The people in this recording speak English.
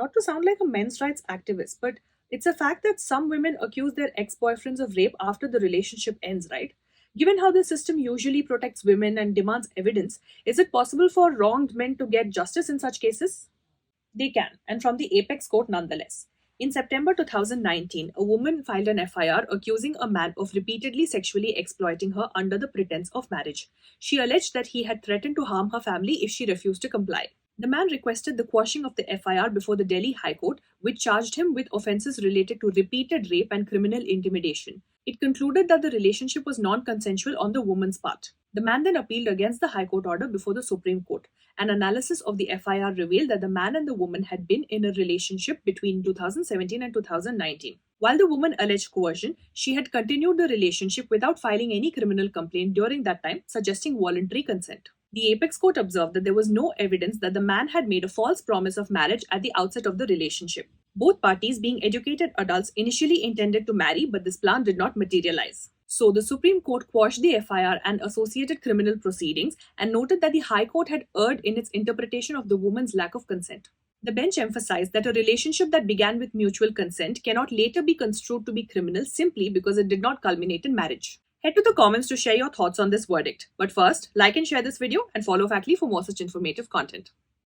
Not to sound like a men's rights activist, but it's a fact that some women accuse their ex boyfriends of rape after the relationship ends, right? Given how the system usually protects women and demands evidence, is it possible for wronged men to get justice in such cases? They can, and from the apex court nonetheless. In September 2019, a woman filed an FIR accusing a man of repeatedly sexually exploiting her under the pretense of marriage. She alleged that he had threatened to harm her family if she refused to comply. The man requested the quashing of the FIR before the Delhi High Court, which charged him with offences related to repeated rape and criminal intimidation. It concluded that the relationship was non consensual on the woman's part. The man then appealed against the High Court order before the Supreme Court. An analysis of the FIR revealed that the man and the woman had been in a relationship between 2017 and 2019. While the woman alleged coercion, she had continued the relationship without filing any criminal complaint during that time, suggesting voluntary consent. The apex court observed that there was no evidence that the man had made a false promise of marriage at the outset of the relationship. Both parties, being educated adults, initially intended to marry, but this plan did not materialize. So, the Supreme Court quashed the FIR and associated criminal proceedings and noted that the High Court had erred in its interpretation of the woman's lack of consent. The bench emphasized that a relationship that began with mutual consent cannot later be construed to be criminal simply because it did not culminate in marriage. Head to the comments to share your thoughts on this verdict. But first, like and share this video and follow Factly for more such informative content.